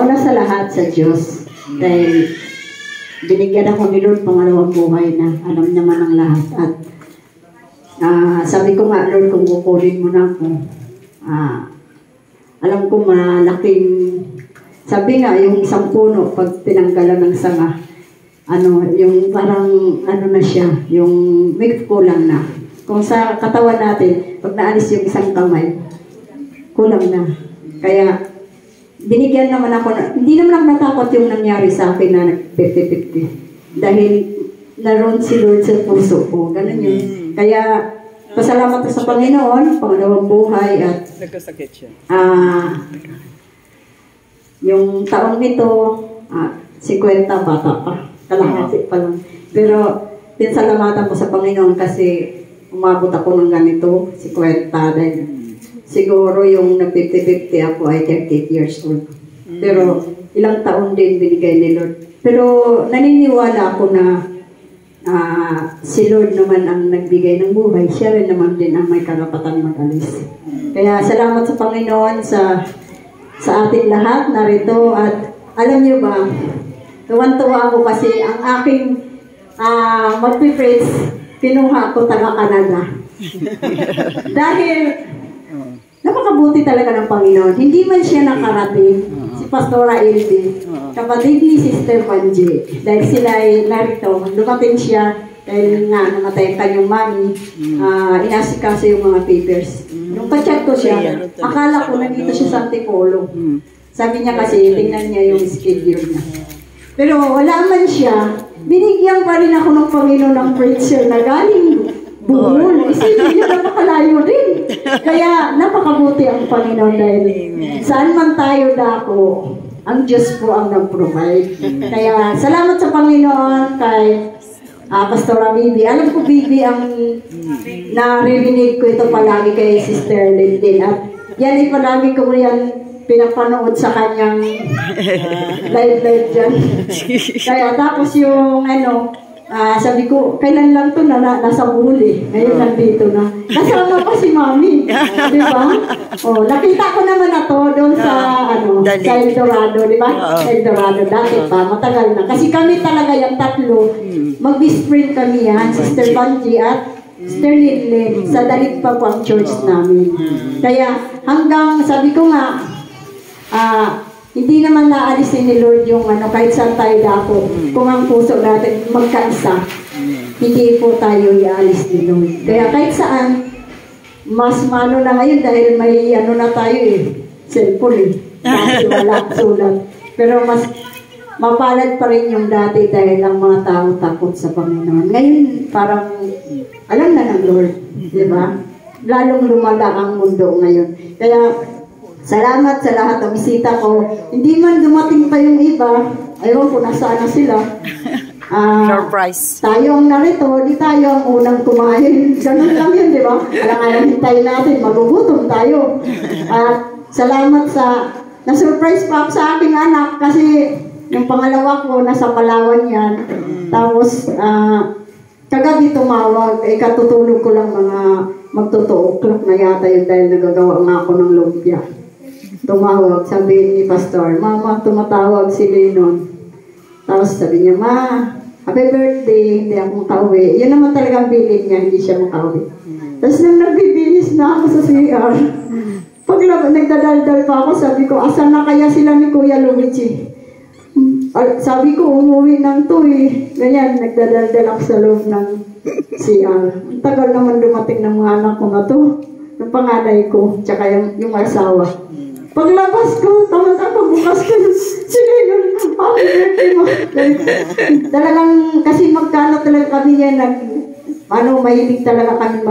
Una sa lahat sa Diyos, dahil binigyan ako ni Lord pangalawang buhay na alam naman ang lahat. At sabi ko nga, Lord, kung kukunin mo na ako, alam ko malaking, sabi nga, yung isang puno, pag tinanggalan ng sanga, yung parang, na siya, yung may kulang na. Kung sa katawan natin, pag naalis yung isang kamay, kulang na. Kaya, binigyan naman ako, hindi naman ako natakot yung nangyari sa akin na 50-50. Dahil naroon si Lord sa puso ko. Ganun yun. Kaya, pasalamat sa Panginoon, pangalawang buhay at nagkasakit siya. Yung taong nito, 50 bata pa. Kalahati pa lang. Pero, pinsalamatan ko sa Panginoon kasi umabot ako ng ganito, 50 dahil siguro yung nag-50-50 ako ay 38 years old. Pero ilang taon din binigay ni Lord. Pero naniniwala ako na si Lord naman ang nagbigay ng buhay. Siya rin naman din ang may karapatang mag-alis. Kaya salamat sa Panginoon sa ating lahat narito. At alam niyo ba, tuwan-tuwa ako kasi ang aking mag-preach, kinuha ko taga Canada. Dahil napakabuti talaga ng Panginoon. Hindi man siya nakarating, si Pastora Elvie, kapatid ni Sister Panji. Dahil sila ay narito, dumating siya, dahil nga namatay ang kanyang mami, inasikaso yung mga papers. Nung pa-chat ko siya, akala ko nandito siya sa Antipolo. Sabi niya kasi, tingnan niya yung schedule niya. Pero wala man siya, binigyan pa rin ako ng Panginoon ng preacher na galing Bohol. Isipin niyo na makalayo rin. Kaya napakabuti ang Panginoon dahil saan man tayo dako, ang Diyos po ang nag-provide. Kaya salamat sa Panginoon kay Pastora Bibi. Alam ko Bibi ang naririnig ko ito palagi kay Sister Lindin. At yan ay palagi ko yan pinapanood sa kanyang live dyan. Kaya tapos yung sabi ko, kailan lang to nasa Bohol eh. Ngayon nandito na. Kasama pa si Mami. Di ba? Nakita ko naman na to doon sa, sa El Dorado. Di ba? El Dorado. Dati pa. Matagal na. Kasi kami talaga yung tatlo. Mag-best friend kami yan. Sister Banji at Sister Lidlin. Sa Dalit pa po ang church namin. Kaya hanggang, sabi ko nga, hindi naman naalisin ni Lord yung kahit saan tayo dako. Kung ang puso natin magkaisa, hindi po tayo ialis ni Lord. Kaya kahit saan, mas mano na ngayon dahil may na tayo cellphone Dahil wala sulat. Pero mas mapalad pa rin yung dati dahil ang mga tao takot sa Panginoon. Ngayon, parang alam na ng Lord. Di ba? Lalong lumala ang mundo ngayon. Kaya, salamat sa lahat ng bisita ko. Hindi man dumating pa yung iba. Ayaw ko, nasaan na sila. Surprise. Tayo ang narito, di tayo ang unang kumain. Ganun lang yun, di ba? Alang-alang hintayin natin, magugutom tayo. Salamat sa, na-surprise pa ako sa aking anak kasi yung pangalawa ko, nasa Palawan yan. Tapos, kagabi tumawag, katutulog ko lang mga magto-2 o'clock na yata yun dahil nagagawa nga ako ng lumpia. Tumawag, sabi ni Pastor, Mama, tumatawag si Lennon. Tapos sabi niya, Ma, happy birthday, hindi ako makauwi. Yan naman talagang bilin niya, hindi siya makauwi. Tapos nang nagbibihis na ako sa CR, nagdadaldal pa ako, sabi ko, asan na kaya sila ni Kuya Luigi? Sabi ko, umuwi ng Ganyan, nagdadaldal ako sa loob ng CR. Ang tagal naman dumating ng mga anak ko na to. Yung panganay ko, tsaka yung asawa. Paglabas ko, tapos ako bukas ko, sige nun, happy birthday mo. Talagang, kasi magkano talaga kami yan, mahilig talaga kami